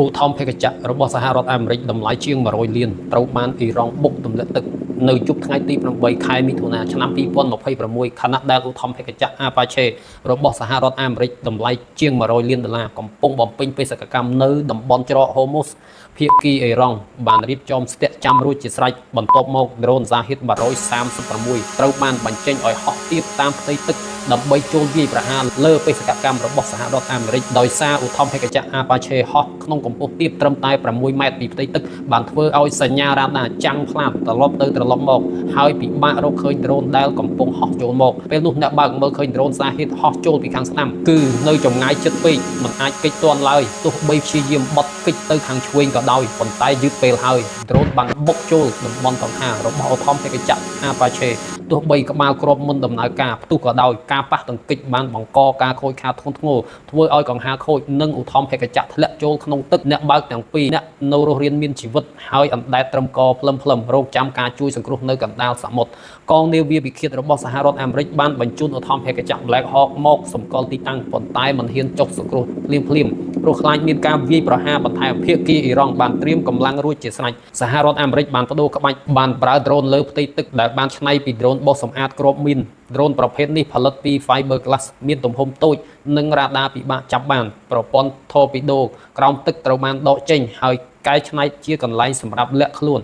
ឧទ្ធម្ភាគចក្ររបស់សហរដ្ឋអាមេរិកតម្លៃជាង100លានត្រូវបានអ៊ីរ៉ង់បុកទម្លាក់ទឹកនៅយប់ថ្ងៃទី8ខែមិថុនាឆ្នាំ2026ខណៈដែលឧទ្ធម្ភាគចក្រ Apache របស់សហរដ្ឋអាមេរិកតម្លៃជាង100លានដុល្លារកំពុងបំពេញបេសកកម្មនៅតំបន់ច្រក Hormuz ភាគីអ៊ីរ៉ង់បានរៀបចំស្ទាក់ចាំរួចជាស្រេចបន្ទាប់មកដ្រូន Shahid 136ត្រូវបានបញ្ចេញឲ្យហោះទាបតាមផ្ទៃទឹកដើម្បីចូលវាយប្រហារលើបេសកកម្មរបស់សហរដ្ឋអាមេរិកដោយសារឧទ្ធម្ភាគចក្រ Apache ហោះក្នុងកម្ពស់ទាបត្រឹមតែ6ម៉ែត្រពីផ្ទៃទឹកបានធ្វើឲ្យសញ្ញារ៉ាដាចាំងផ្លាតត្រឡប់ទៅត្រឡប់មកហើយពិបាករកឃើញដ្រូនដែលកំពុងហោះចូលមកពេលនោះអ្នកបើកមើលឃើញដ្រូន Shahid ហោះចូលពីខាងស្ដាំគឺនៅចម្ងាយជិតពេកមិនអាចគេចទាន់ឡើយទោះបីព្យាយាមបត់គេចទៅខាងឆ្វេងក៏ដោយប៉ុន្តែយឺតពេលហើយដ្រូនបានបុកចូលតំបន់កង្ហាររបស់ឧទ្ធម្ភាគចក្រ Apache ទោះបីក្បាលគ្រាប់មិនដំណើរការផ្ទុះក៏ដោយការប៉ះទង្គិចបានបង្កការខូចខាតធ្ងន់ធ្ងរធ្វើឲ្យកង្ហារខូចនិងឧទ្ធម្ភាគចក្រធ្លាក់ចូលក្នុងទឹកអ្នកបើកទាំងពីរអ្នកនៅរស់រានមានជីវិតហើយអណ្ដែតត្រឹមកភ្លឹមរងចាំការជួយសង្គ្រោះនៅកណ្ដាលសមុទ្រកងនាវាពិឃាតរបស់សហរដ្ឋអាមេរិកបានបញ្ជូនឧទ្ធម្ភាគចក្រ Black Hawk មកសម្គាល់ទីតាំងប៉ុន្តែមិនហ៊ានចុះសង្គ្រោះភ្លាមព្រោះខ្លាចមានការវាយប្រហារបន្ថែមភាគីអ៊ីរ៉ង់បានត្រៀមកម្លាំងរួចជាស្រេចសហរដ្ឋអាមេរិកបានបដូរក្បាច់បានប្រើដ្រូនលើផ្ទៃទឹកដែលបានច្នៃពីដ្រូនបោះសម្អាតគ្រាប់មីនដ្រូនប្រភេទនេះផលិតពី Fiberglass មានទំហំតូចនិងរ៉ាដាពិបាកចាប់បានប្រព័ន្ធ Torpedo ក្រោមទឹកត្រូវបានដកចេញហើយកែច្នៃជាកន្លែងសម្រាប់លាក់ខ្លួន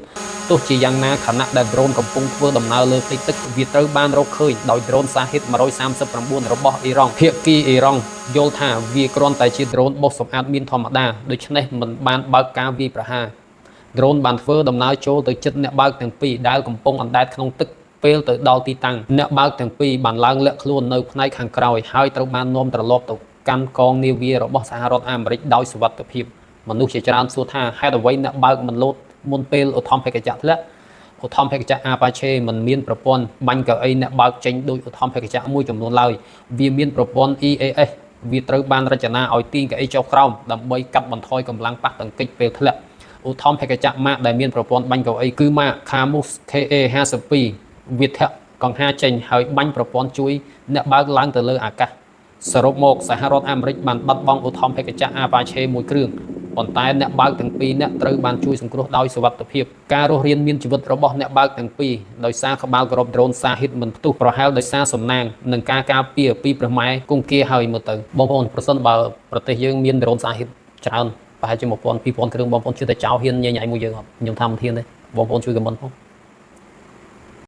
ទោះជាយ៉ាងណាខណៈដែលដ្រូនកំពុងធ្វើដំណើរលើផ្ទៃទឹកវាត្រូវបានរកឃើញដោយដ្រូន Shahid 139របស់អ៊ីរ៉ង់ភាគីអ៊ីរ៉ង់យល់ថាវាគ្រាន់តែជាដ្រូនបោះសម្អាតមានធម្មតាដូច្នេះមិនបានបើកការវាយប្រហារដ្រូនបានធ្វើដំណើរចូលទៅជិតអ្នកបើកទាំងពីរដែលកំពុងអណ្ដែតក្នុងទឹកពេលទៅដល់ទីតាំងអ្នកបើកទាំងពីរបានឡើងលាក់ខ្លួននៅផ្នែកខាងក្រោយហើយត្រូវបាននាំត្រឡប់ទៅកាន់កងនាវារបស់សហរដ្ឋអាមេរិកដោយសុវត្ថិភាពមនុស្សជាច្រើនសួរថាហេតុអ្វីអ្នកបើកមិនលោតមុនពេលឧទ្ធម្ភាគចក្រធ្លាក់ឧទ្ធម្ភាគចក្រ Apache មិនមានប្រព័ន្ធបាញ់កៅអីអ្នកបើកចេញដោយឧទ្ធម្ភាគចក្រមួយចំនួនឡើយវាមានប្រព័ន្ធ EAS វាត្រូវបានរចនាឲ្យទាញកៅអីចុះក្រោមដើម្បីកាត់បន្ថយកម្លាំងប៉ះទង្គិចពេលធ្លាក់ឧទ្ធម្ភាគចក្រម៉ាកដែលមានប្រព័ន្ធបាញ់កៅអីគឺម៉ាក Camus KA52 វាធាក់កង្ហារចេញហើយបាញ់ប្រព័ន្ធជួយអ្នកបើកឡើងទៅលើអាកាសសរុបមកសហរដ្ឋអាមេរិកបានបាត់បង់ឧទ្ធម្ភាគចក្រ Apache មួយគ្រឿងប៉ុន្តែអ្នកបើកទាំងពីរអ្នកត្រូវបានជួយសង្គ្រោះដោយសុវត្ថិភាពការរស់រានមានជីវិតរបស់អ្នកបើកទាំងពីរដោយសារក្បាលគ្រាប់ដ្រូន Shahid មិនផ្ទុះប្រហែលដោយសារសំណាងនិងការការពារពីព្រះម៉ែគង្គាហើយមើលទៅបងប្អូនប្រសិនបើប្រទេសយើងមានដ្រូន Shahid ច្រើនប្រហែលជា1000 2000គ្រឿងបងប្អូនជឿតែចោលហ៊ានញ៉ៃមួយយើងអត់ខ្ញុំថាមិនហ៊ានទេបងប្អូនជួយខមមិនផង